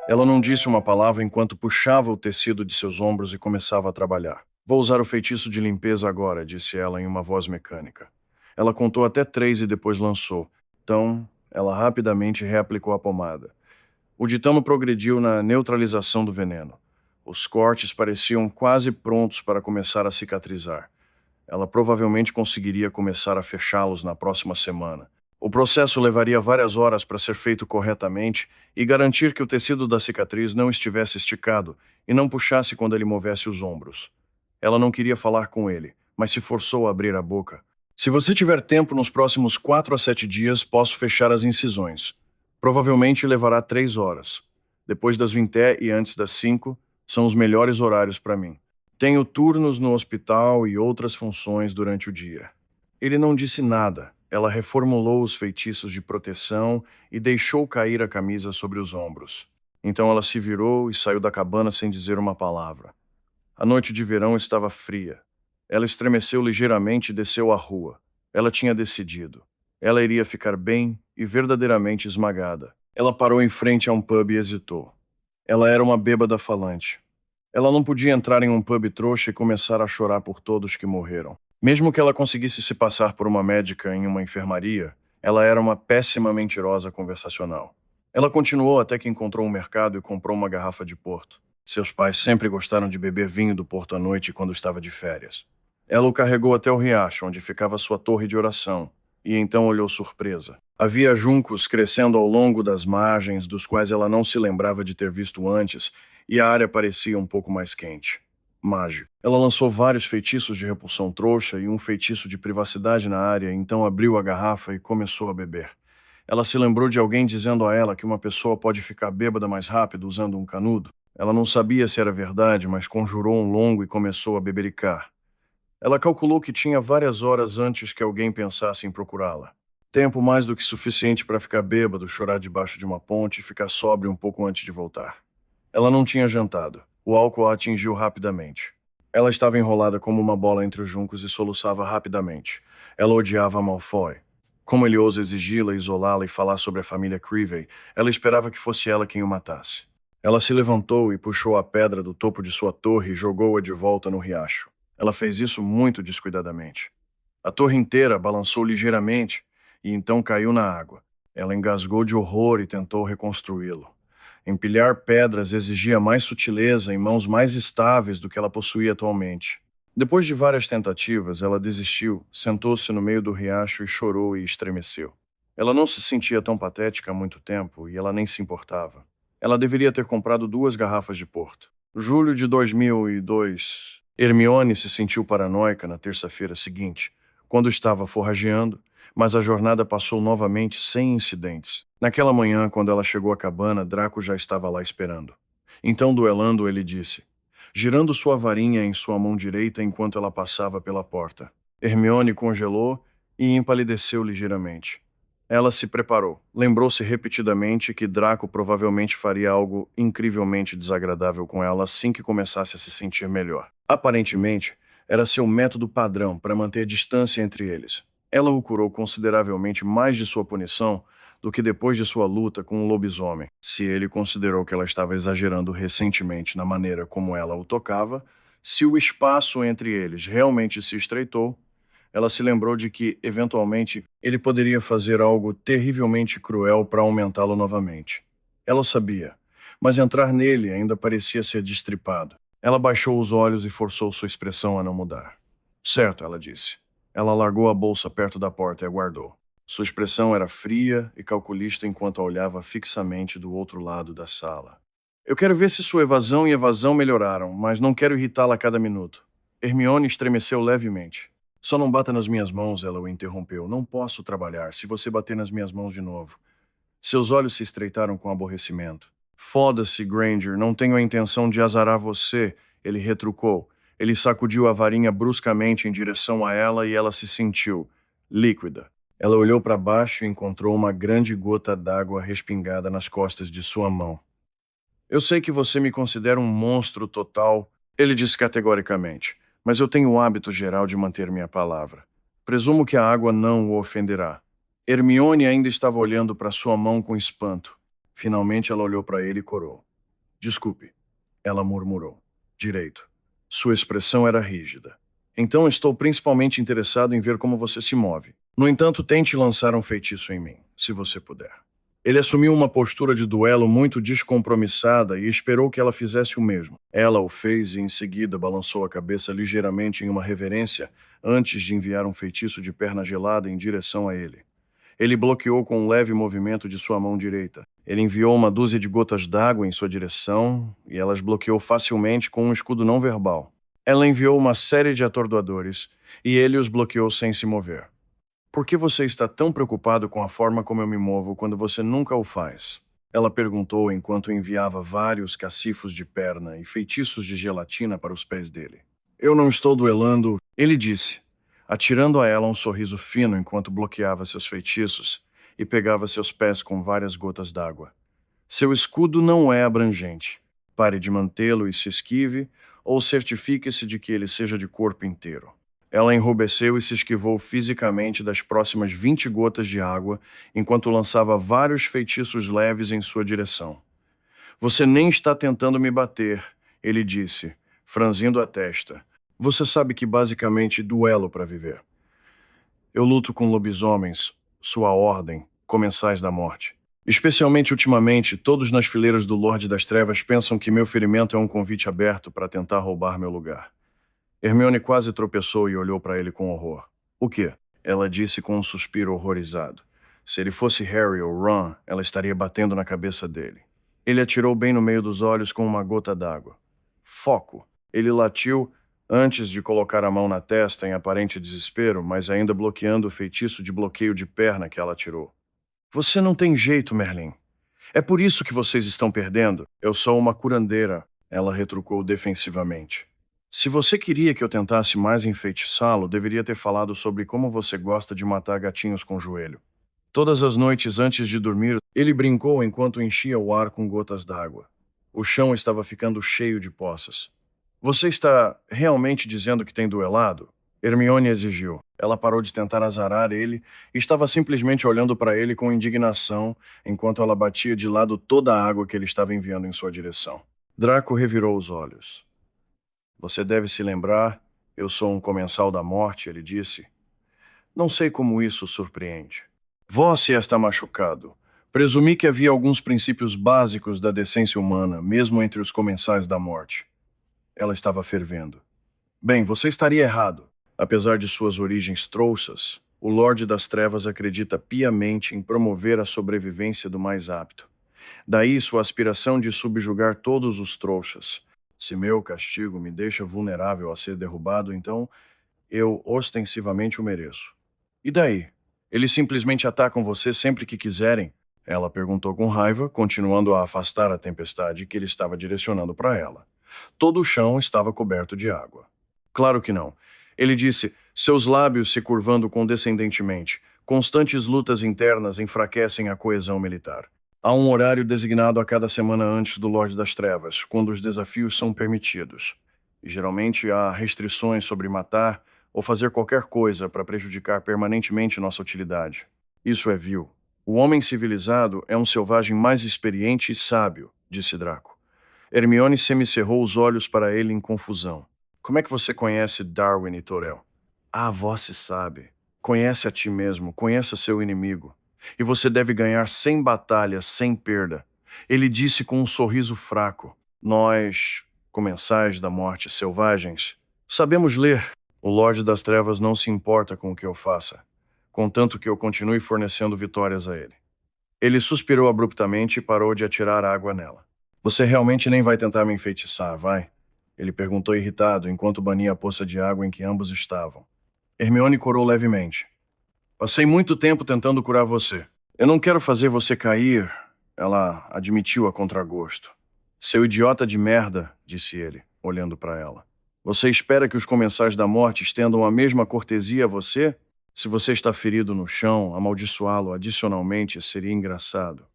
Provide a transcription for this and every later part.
Ela não disse uma palavra enquanto puxava o tecido de seus ombros e começava a trabalhar. Vou usar o feitiço de limpeza agora, disse ela em uma voz mecânica. Ela contou até 3 e depois lançou. Então, ela rapidamente reaplicou a pomada. O ditamo progrediu na neutralização do veneno. Os cortes pareciam quase prontos para começar a cicatrizar. Ela provavelmente conseguiria começar a fechá-los na próxima semana. O processo levaria várias horas para ser feito corretamente e garantir que o tecido da cicatriz não estivesse esticado e não puxasse quando ele movesse os ombros. Ela não queria falar com ele, mas se forçou a abrir a boca. Se você tiver tempo nos próximos 4 a 7 dias, posso fechar as incisões. Provavelmente levará 3 horas. Depois das 20 e antes das 5, são os melhores horários para mim. Tenho turnos no hospital e outras funções durante o dia. Ele não disse nada. Ela reformulou os feitiços de proteção e deixou cair a camisa sobre os ombros. Então ela se virou e saiu da cabana sem dizer uma palavra. A noite de verão estava fria. Ela estremeceu ligeiramente e desceu a rua. Ela tinha decidido. Ela iria ficar bem e verdadeiramente esmagada. Ela parou em frente a um pub e hesitou. Ela era uma bêbada falante. Ela não podia entrar em um pub trouxa e começar a chorar por todos que morreram. Mesmo que ela conseguisse se passar por uma médica em uma enfermaria, ela era uma péssima mentirosa conversacional. Ela continuou até que encontrou um mercado e comprou uma garrafa de Porto. Seus pais sempre gostaram de beber vinho do Porto à noite quando estava de férias. Ela o carregou até o riacho, onde ficava sua torre de oração, e então olhou surpresa. Havia juncos crescendo ao longo das margens, dos quais ela não se lembrava de ter visto antes, e a área parecia um pouco mais quente. Mágico. Ela lançou vários feitiços de repulsão trouxa e um feitiço de privacidade na área, então abriu a garrafa e começou a beber. Ela se lembrou de alguém dizendo a ela que uma pessoa pode ficar bêbada mais rápido usando um canudo. Ela não sabia se era verdade, mas conjurou um longo e começou a bebericar. Ela calculou que tinha várias horas antes que alguém pensasse em procurá-la. Tempo mais do que suficiente para ficar bêbado, chorar debaixo de uma ponte e ficar sóbrio um pouco antes de voltar. Ela não tinha jantado. O álcool a atingiu rapidamente. Ela estava enrolada como uma bola entre os juncos e soluçava rapidamente. Ela odiava Malfoy. Como ele ousa exigi-la, isolá-la e falar sobre a família Creevey, ela esperava que fosse ela quem o matasse. Ela se levantou e puxou a pedra do topo de sua torre e jogou-a de volta no riacho. Ela fez isso muito descuidadamente. A torre inteira balançou ligeiramente e então caiu na água. Ela engasgou de horror e tentou reconstruí-lo. Empilhar pedras exigia mais sutileza e mãos mais estáveis do que ela possuía atualmente. Depois de várias tentativas, ela desistiu, sentou-se no meio do riacho e chorou e estremeceu. Ela não se sentia tão patética há muito tempo e ela nem se importava. Ela deveria ter comprado 2 garrafas de Porto. Julho de 2002. Hermione se sentiu paranoica na terça-feira seguinte, quando estava forrageando, mas a jornada passou novamente sem incidentes. Naquela manhã, quando ela chegou à cabana, Draco já estava lá esperando. Então, duelando, ele disse, girando sua varinha em sua mão direita enquanto ela passava pela porta. Hermione congelou e empalideceu ligeiramente. Ela se preparou. Lembrou-se repetidamente que Draco provavelmente faria algo incrivelmente desagradável com ela assim que começasse a se sentir melhor. Aparentemente, era seu método padrão para manter distância entre eles. Ela o curou consideravelmente mais de sua punição do que depois de sua luta com o lobisomem. Se ele considerou que ela estava exagerando recentemente na maneira como ela o tocava, se o espaço entre eles realmente se estreitou, ela se lembrou de que, eventualmente, ele poderia fazer algo terrivelmente cruel para aumentá-lo novamente. Ela sabia, mas entrar nele ainda parecia ser destripado. Ela baixou os olhos e forçou sua expressão a não mudar. Certo, ela disse. Ela largou a bolsa perto da porta e aguardou. Sua expressão era fria e calculista enquanto a olhava fixamente do outro lado da sala. Eu quero ver se sua evasão e evasão melhoraram, mas não quero irritá-la a cada minuto. Hermione estremeceu levemente. Só não bata nas minhas mãos, ela o interrompeu. Não posso trabalhar se você bater nas minhas mãos de novo. Seus olhos se estreitaram com aborrecimento. Foda-se, Granger, não tenho a intenção de azarar você, ele retrucou. Ele sacudiu a varinha bruscamente em direção a ela e ela se sentiu líquida. Ela olhou para baixo e encontrou uma grande gota d'água respingada nas costas de sua mão. Eu sei que você me considera um monstro total, ele disse categoricamente, mas eu tenho o hábito geral de manter minha palavra. Presumo que a água não o ofenderá. Hermione ainda estava olhando para sua mão com espanto. Finalmente ela olhou para ele e corou. Desculpe, ela murmurou. Direito. Sua expressão era rígida. Então estou principalmente interessado em ver como você se move. No entanto, tente lançar um feitiço em mim, se você puder. Ele assumiu uma postura de duelo muito descompromissada e esperou que ela fizesse o mesmo. Ela o fez e em seguida balançou a cabeça ligeiramente em uma reverência antes de enviar um feitiço de perna gelada em direção a ele. Ele bloqueou com um leve movimento de sua mão direita. Ele enviou uma dúzia de gotas d'água em sua direção e elas bloqueou facilmente com um escudo não verbal. Ela enviou uma série de atordoadores e ele os bloqueou sem se mover. Por que você está tão preocupado com a forma como eu me movo quando você nunca o faz? Ela perguntou enquanto enviava vários cacifos de perna e feitiços de gelatina para os pés dele. Eu não estou duelando, ele disse, atirando a ela um sorriso fino enquanto bloqueava seus feitiços e pegava seus pés com várias gotas d'água. Seu escudo não é abrangente. Pare de mantê-lo e se esquive, ou certifique-se de que ele seja de corpo inteiro. Ela enrubesceu e se esquivou fisicamente das próximas 20 gotas de água, enquanto lançava vários feitiços leves em sua direção. Você nem está tentando me bater, ele disse, franzindo a testa. Você sabe que basicamente duelo para viver. Eu luto com lobisomens, sua ordem, comensais da morte. Especialmente ultimamente, todos nas fileiras do Lorde das Trevas pensam que meu ferimento é um convite aberto para tentar roubar meu lugar. Hermione quase tropeçou e olhou para ele com horror. O quê? Ela disse com um suspiro horrorizado. Se ele fosse Harry ou Ron, ela estaria batendo na cabeça dele. Ele atirou bem no meio dos olhos com uma gota d'água. Foco! Ele latiu antes de colocar a mão na testa em aparente desespero, mas ainda bloqueando o feitiço de bloqueio de perna que ela atirou. Você não tem jeito, Merlin. É por isso que vocês estão perdendo. Eu sou uma curandeira, ela retrucou defensivamente. Se você queria que eu tentasse mais enfeitiçá-lo, deveria ter falado sobre como você gosta de matar gatinhos com o joelho. Todas as noites antes de dormir, ele brincou enquanto enchia o ar com gotas d'água. O chão estava ficando cheio de poças. Você está realmente dizendo que tem duelado? Hermione exigiu. Ela parou de tentar azarar ele e estava simplesmente olhando para ele com indignação enquanto ela batia de lado toda a água que ele estava enviando em sua direção. Draco revirou os olhos. Você deve se lembrar, eu sou um comensal da morte, ele disse. Não sei como isso o surpreende. Você está machucado. Presumi que havia alguns princípios básicos da decência humana, mesmo entre os comensais da morte. Ela estava fervendo. Bem, você estaria errado. Apesar de suas origens trouxas, o Lorde das Trevas acredita piamente em promover a sobrevivência do mais apto. Daí sua aspiração de subjugar todos os trouxas. Se meu castigo me deixa vulnerável a ser derrubado, então eu ostensivamente o mereço. E daí? Eles simplesmente atacam você sempre que quiserem? Ela perguntou com raiva, continuando a afastar a tempestade que ele estava direcionando para ela. Todo o chão estava coberto de água. Claro que não. Ele disse, seus lábios se curvando condescendentemente. Constantes lutas internas enfraquecem a coesão militar. Há um horário designado a cada semana antes do Lorde das Trevas, quando os desafios são permitidos. E geralmente há restrições sobre matar ou fazer qualquer coisa para prejudicar permanentemente nossa utilidade. Isso é vil. O homem civilizado é um selvagem mais experiente e sábio, disse Draco. Hermione semicerrou os olhos para ele em confusão. Como é que você conhece Darwin e Torel? Ah, você sabe. Conhece a ti mesmo, conheça seu inimigo. E você deve ganhar 100 batalhas sem perda. Ele disse com um sorriso fraco. Nós, comensais da morte selvagens, sabemos ler. O Lorde das Trevas não se importa com o que eu faça, contanto que eu continue fornecendo vitórias a ele. Ele suspirou abruptamente e parou de atirar água nela. Você realmente nem vai tentar me enfeitiçar, vai? Ele perguntou irritado enquanto bania a poça de água em que ambos estavam. Hermione corou levemente. Passei muito tempo tentando curar você. Eu não quero fazer você cair, ela admitiu a contragosto. Seu idiota de merda, disse ele, olhando para ela. Você espera que os comensais da morte estendam a mesma cortesia a você? Se você está ferido no chão, amaldiçoá-lo adicionalmente seria engraçado.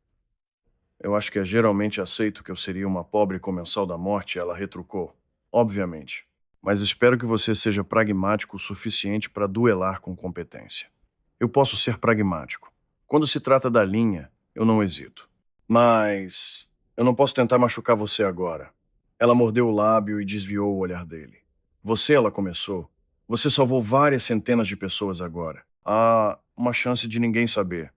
Eu acho que é geralmente aceito que eu seria uma pobre comensal da morte, ela retrucou. Obviamente. Mas espero que você seja pragmático o suficiente para duelar com competência. Eu posso ser pragmático. Quando se trata da linha, eu não hesito. Mas Eu não posso tentar machucar você agora. Ela mordeu o lábio e desviou o olhar dele. Você, ela começou. Você salvou várias centenas de pessoas agora. Há uma chance de ninguém saber.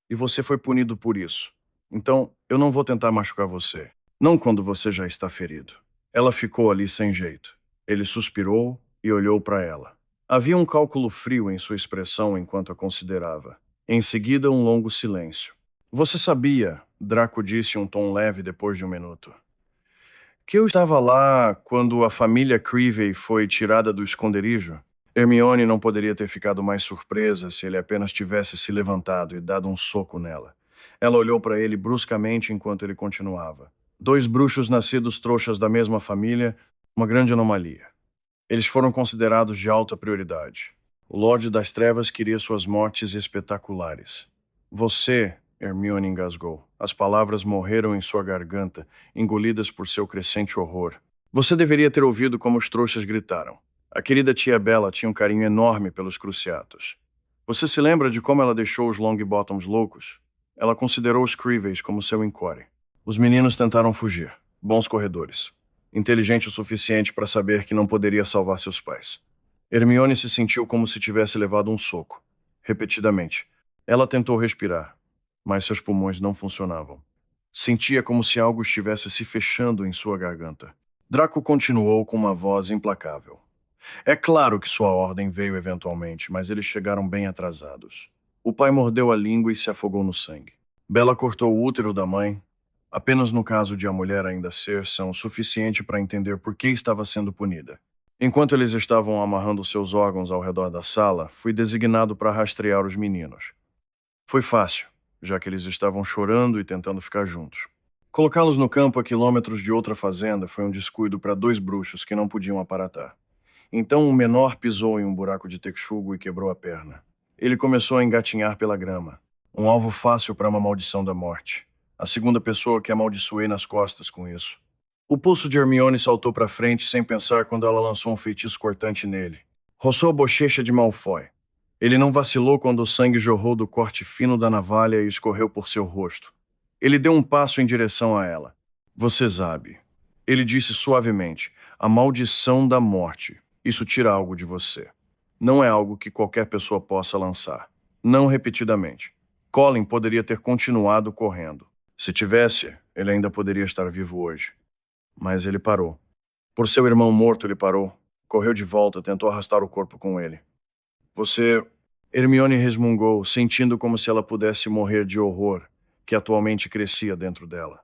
E você foi punido por isso. Então, eu não vou tentar machucar você. Não quando você já está ferido. Ela ficou ali sem jeito. Ele suspirou e olhou para ela. Havia um cálculo frio em sua expressão enquanto a considerava. Em seguida, um longo silêncio. Você sabia, Draco disse em um tom leve depois de um minuto, que eu estava lá quando a família Creevey foi tirada do esconderijo? Hermione não poderia ter ficado mais surpresa se ele apenas tivesse se levantado e dado um soco nela. Ela olhou para ele bruscamente enquanto ele continuava. Dois bruxos nascidos trouxas da mesma família, uma grande anomalia. Eles foram considerados de alta prioridade. O Lorde das Trevas queria suas mortes espetaculares. Você, Hermione engasgou. As palavras morreram em sua garganta, engolidas por seu crescente horror. Você deveria ter ouvido como os trouxas gritaram. A querida tia Bella tinha um carinho enorme pelos Cruciatos. Você se lembra de como ela deixou os Longbottoms loucos? Ela considerou os Creeveys como seu encore. Os meninos tentaram fugir. Bons corredores. Inteligente o suficiente para saber que não poderia salvar seus pais. Hermione se sentiu como se tivesse levado um soco. Repetidamente. Ela tentou respirar, mas seus pulmões não funcionavam. Sentia como se algo estivesse se fechando em sua garganta. Draco continuou com uma voz implacável. É claro que sua ordem veio eventualmente, mas eles chegaram bem atrasados. O pai mordeu a língua e se afogou no sangue. Bella cortou o útero da mãe, apenas no caso de a mulher ainda ser são o suficiente para entender por que estava sendo punida. Enquanto eles estavam amarrando seus órgãos ao redor da sala, fui designado para rastrear os meninos. Foi fácil, já que eles estavam chorando e tentando ficar juntos. Colocá-los no campo a quilômetros de outra fazenda foi um descuido para dois bruxos que não podiam aparatar. Então o menor pisou em um buraco de texugo e quebrou a perna. Ele começou a engatinhar pela grama. Um alvo fácil para uma maldição da morte. A segunda pessoa que amaldiçoei nas costas com isso. O pulso de Hermione saltou para frente sem pensar quando ela lançou um feitiço cortante nele. Roçou a bochecha de Malfoy. Ele não vacilou quando o sangue jorrou do corte fino da navalha e escorreu por seu rosto. Ele deu um passo em direção a ela. Você sabe. Ele disse suavemente. A maldição da morte. Isso tira algo de você. Não é algo que qualquer pessoa possa lançar. Não repetidamente. Colin poderia ter continuado correndo. Se tivesse, ele ainda poderia estar vivo hoje. Mas ele parou. Por seu irmão morto, ele parou. Correu de volta, tentou arrastar o corpo com ele. Você... Hermione resmungou, sentindo como se ela pudesse morrer de horror, que atualmente crescia dentro dela.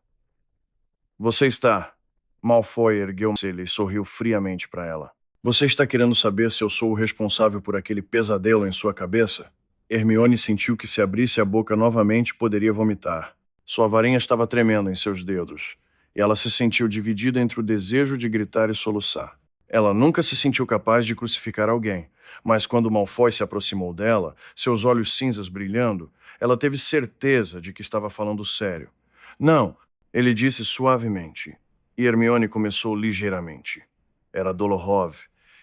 Você está... Malfoy ergueu-se e sorriu friamente para ela. Você está querendo saber se eu sou o responsável por aquele pesadelo em sua cabeça? Hermione sentiu que se abrisse a boca novamente poderia vomitar. Sua varinha estava tremendo em seus dedos, e ela se sentiu dividida entre o desejo de gritar e soluçar. Ela nunca se sentiu capaz de crucificar alguém, mas quando Malfoy se aproximou dela, seus olhos cinzas brilhando, ela teve certeza de que estava falando sério. Não, ele disse suavemente, e Hermione começou ligeiramente. Era Dolohov.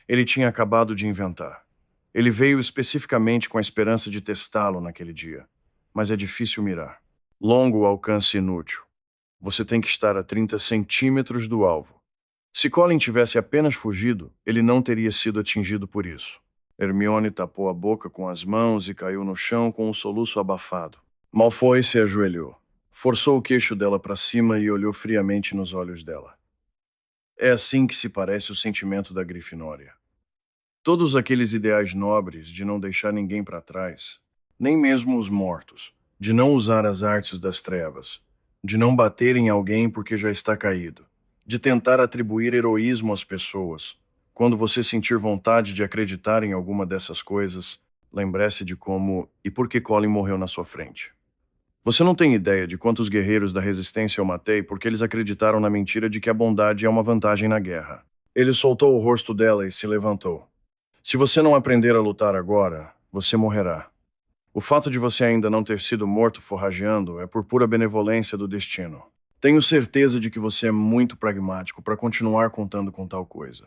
Ele tinha acabado de inventar. Ele veio especificamente com a esperança de testá-lo naquele dia. Mas é difícil mirar. Longo alcance inútil. Você tem que estar a 30 centímetros do alvo. Se Colin tivesse apenas fugido, ele não teria sido atingido por isso. Hermione tapou a boca com as mãos e caiu no chão com um soluço abafado. Malfoy se ajoelhou. Forçou o queixo dela para cima e olhou friamente nos olhos dela. É assim que se parece o sentimento da Grifinória. Todos aqueles ideais nobres de não deixar ninguém para trás, nem mesmo os mortos, de não usar as artes das trevas, de não bater em alguém porque já está caído, de tentar atribuir heroísmo às pessoas. Quando você sentir vontade de acreditar em alguma dessas coisas, lembre-se de como e por que Colin morreu na sua frente. Você não tem ideia de quantos guerreiros da resistência eu matei porque eles acreditaram na mentira de que a bondade é uma vantagem na guerra. Ele soltou o rosto dela e se levantou. Se você não aprender a lutar agora, você morrerá. O fato de você ainda não ter sido morto forrageando é por pura benevolência do destino. Tenho certeza de que você é muito pragmático para continuar contando com tal coisa.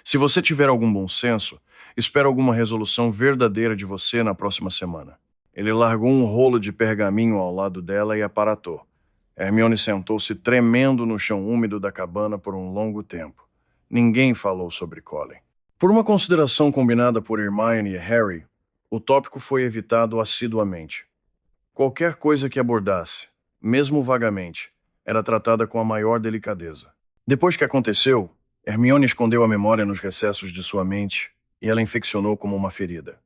Se você tiver algum bom senso, espero alguma resolução verdadeira de você na próxima semana. Ele largou um rolo de pergaminho ao lado dela e aparatou. Hermione sentou-se tremendo no chão úmido da cabana por um longo tempo. Ninguém falou sobre Colin. Por uma consideração combinada por Hermione e Harry, o tópico foi evitado assiduamente. Qualquer coisa que abordasse, mesmo vagamente, era tratada com a maior delicadeza. Depois que aconteceu, Hermione escondeu a memória nos recessos de sua mente e ela infeccionou como uma ferida.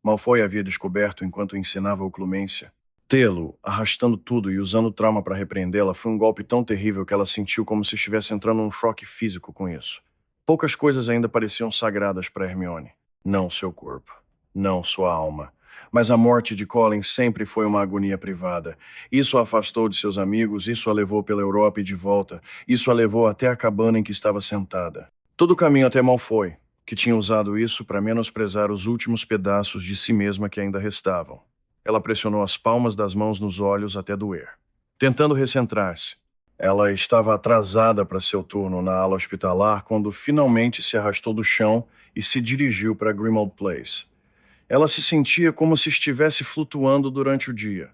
Malfoy havia descoberto enquanto ensinava Oclumência. Tê-lo, arrastando tudo e usando o trauma para repreendê-la foi um golpe tão terrível que ela sentiu como se estivesse entrando num choque físico com isso. Poucas coisas ainda pareciam sagradas para Hermione. Não seu corpo. Não sua alma. Mas a morte de Colin sempre foi uma agonia privada. Isso a afastou de seus amigos, isso a levou pela Europa e de volta, isso a levou até a cabana em que estava sentada. Todo o caminho até Malfoy, que tinha usado isso para menosprezar os últimos pedaços de si mesma que ainda restavam. Ela pressionou as palmas das mãos nos olhos até doer. Tentando recentrar-se. Ela estava atrasada para seu turno na ala hospitalar quando finalmente se arrastou do chão e se dirigiu para Grimmauld Place. Ela se sentia como se estivesse flutuando durante o dia,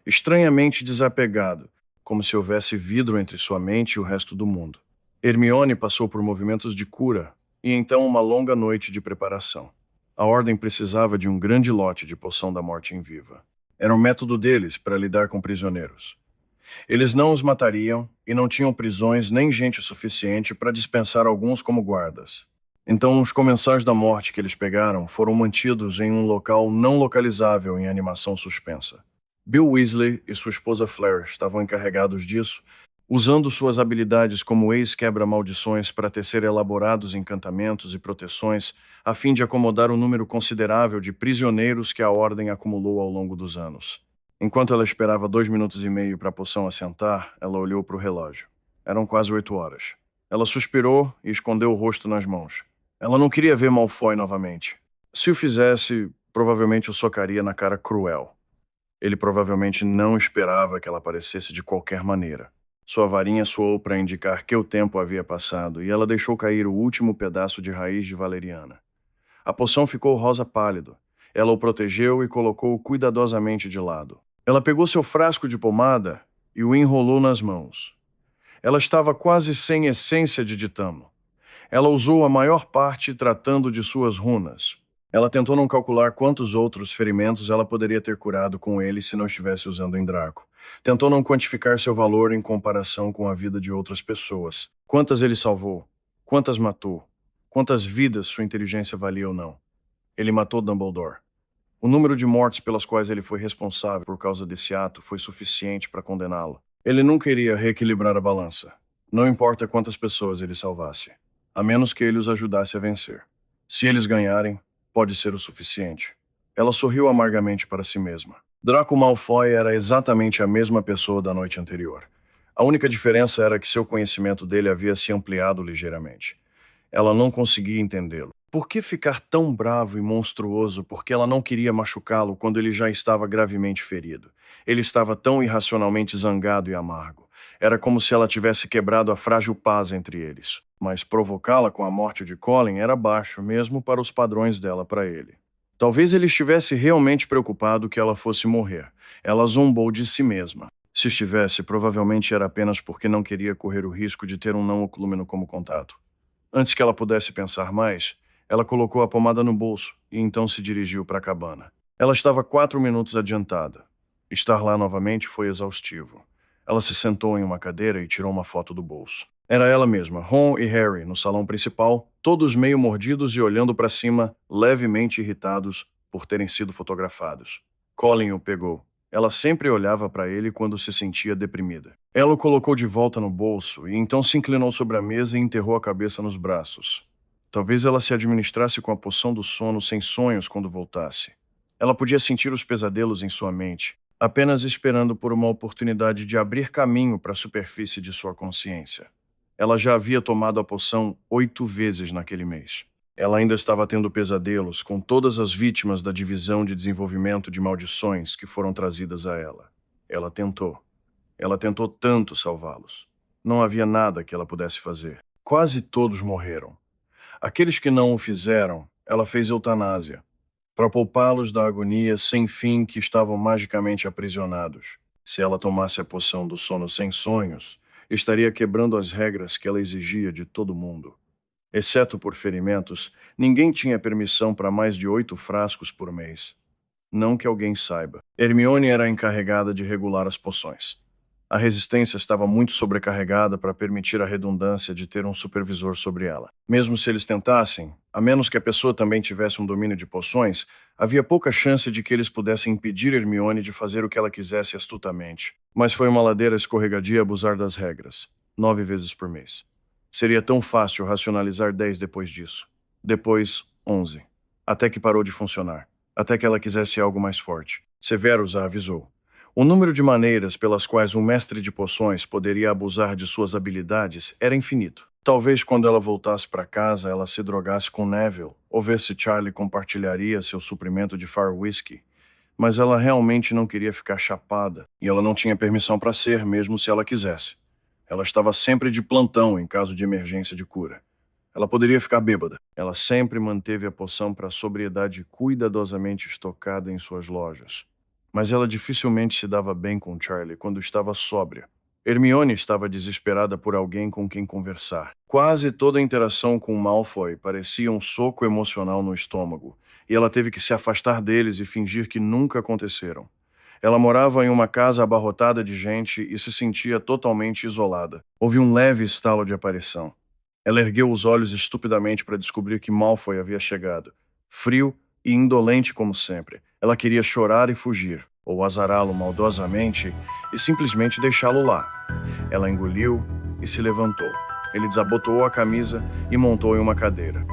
estranhamente desapegado, como se houvesse vidro entre sua mente e o resto do mundo. Hermione passou por movimentos de cura e então uma longa noite de preparação. A Ordem precisava de um grande lote de poção da morte em viva. Era o método deles para lidar com prisioneiros. Eles não os matariam e não tinham prisões nem gente suficiente para dispensar alguns como guardas. Então, os comensais da morte que eles pegaram foram mantidos em um local não localizável em animação suspensa. Bill Weasley e sua esposa Fleur estavam encarregados disso, usando suas habilidades como ex-quebra-maldições para tecer elaborados encantamentos e proteções a fim de acomodar um número considerável de prisioneiros que a Ordem acumulou ao longo dos anos. Enquanto ela esperava 2 minutos e meio para a poção assentar, ela olhou para o relógio. Eram quase 8 horas. Ela suspirou e escondeu o rosto nas mãos. Ela não queria ver Malfoy novamente. Se o fizesse, provavelmente o socaria na cara cruel. Ele provavelmente não esperava que ela aparecesse de qualquer maneira. Sua varinha soou para indicar que o tempo havia passado e ela deixou cair o último pedaço de raiz de valeriana. A poção ficou rosa pálido. Ela o protegeu e colocou-o cuidadosamente de lado. Ela pegou seu frasco de pomada e o enrolou nas mãos. Ela estava quase sem essência de ditamo. Ela usou a maior parte tratando de suas runas. Ela tentou não calcular quantos outros ferimentos ela poderia ter curado com ele se não estivesse usando em Draco. Tentou não quantificar seu valor em comparação com a vida de outras pessoas. Quantas ele salvou? Quantas matou? Quantas vidas sua inteligência valia ou não? Ele matou Dumbledore. O número de mortes pelas quais ele foi responsável por causa desse ato foi suficiente para condená-lo. Ele nunca iria reequilibrar a balança. Não importa quantas pessoas ele salvasse, a menos que ele os ajudasse a vencer. Se eles ganharem, pode ser o suficiente. Ela sorriu amargamente para si mesma. Draco Malfoy era exatamente a mesma pessoa da noite anterior. A única diferença era que seu conhecimento dele havia se ampliado ligeiramente. Ela não conseguia entendê-lo. Por que ficar tão bravo e monstruoso porque ela não queria machucá-lo quando ele já estava gravemente ferido? Ele estava tão irracionalmente zangado e amargo. Era como se ela tivesse quebrado a frágil paz entre eles. Mas provocá-la com a morte de Colin era baixo, mesmo para os padrões dela para ele. Talvez ele estivesse realmente preocupado que ela fosse morrer. Ela zombou de si mesma. Se estivesse, provavelmente era apenas porque não queria correr o risco de ter um não oclúmeno como contato. Antes que ela pudesse pensar mais, ela colocou a pomada no bolso e então se dirigiu para a cabana. Ela estava 4 minutos adiantada. Estar lá novamente foi exaustivo. Ela se sentou em uma cadeira e tirou uma foto do bolso. Era ela mesma, Ron e Harry, no salão principal, todos meio mordidos e olhando para cima, levemente irritados por terem sido fotografados. Colin o pegou. Ela sempre olhava para ele quando se sentia deprimida. Ela o colocou de volta no bolso e então se inclinou sobre a mesa e enterrou a cabeça nos braços. Talvez ela se administrasse com a poção do sono sem sonhos quando voltasse. Ela podia sentir os pesadelos em sua mente, apenas esperando por uma oportunidade de abrir caminho para a superfície de sua consciência. Ela já havia tomado a poção 8 vezes naquele mês. Ela ainda estava tendo pesadelos com todas as vítimas da divisão de desenvolvimento de maldições que foram trazidas a ela. Ela tentou. Ela tentou tanto salvá-los. Não havia nada que ela pudesse fazer. Quase todos morreram. Aqueles que não o fizeram, ela fez eutanásia, para poupá-los da agonia sem fim que estavam magicamente aprisionados. Se ela tomasse a poção do sono sem sonhos, estaria quebrando as regras que ela exigia de todo mundo. Exceto por ferimentos, ninguém tinha permissão para mais de 8 frascos por mês. Não que alguém saiba. Hermione era a encarregada de regular as poções. A resistência estava muito sobrecarregada para permitir a redundância de ter um supervisor sobre ela. Mesmo se eles tentassem, a menos que a pessoa também tivesse um domínio de poções, havia pouca chance de que eles pudessem impedir Hermione de fazer o que ela quisesse astutamente. Mas foi uma ladeira escorregadia abusar das regras, 9 vezes por mês. Seria tão fácil racionalizar 10 depois disso. Depois, 11. Até que parou de funcionar. Até que ela quisesse algo mais forte. Severus a avisou. O número de maneiras pelas quais um mestre de poções poderia abusar de suas habilidades era infinito. Talvez quando ela voltasse para casa ela se drogasse com Neville, ou ver se Charlie compartilharia seu suprimento de Far Whisky. Mas ela realmente não queria ficar chapada, e ela não tinha permissão para ser, mesmo se ela quisesse. Ela estava sempre de plantão em caso de emergência de cura. Ela poderia ficar bêbada. Ela sempre manteve a poção para sobriedade cuidadosamente estocada em suas lojas. Mas ela dificilmente se dava bem com Charlie quando estava sóbria. Hermione estava desesperada por alguém com quem conversar. Quase toda a interação com Malfoy parecia um soco emocional no estômago, e ela teve que se afastar deles e fingir que nunca aconteceram. Ela morava em uma casa abarrotada de gente e se sentia totalmente isolada. Houve um leve estalo de aparição. Ela ergueu os olhos estupidamente para descobrir que Malfoy havia chegado. Frio e indolente como sempre. Ela queria chorar e fugir, ou azará-lo maldosamente e simplesmente deixá-lo lá. Ela engoliu e se levantou. Ele desabotoou a camisa e montou em uma cadeira.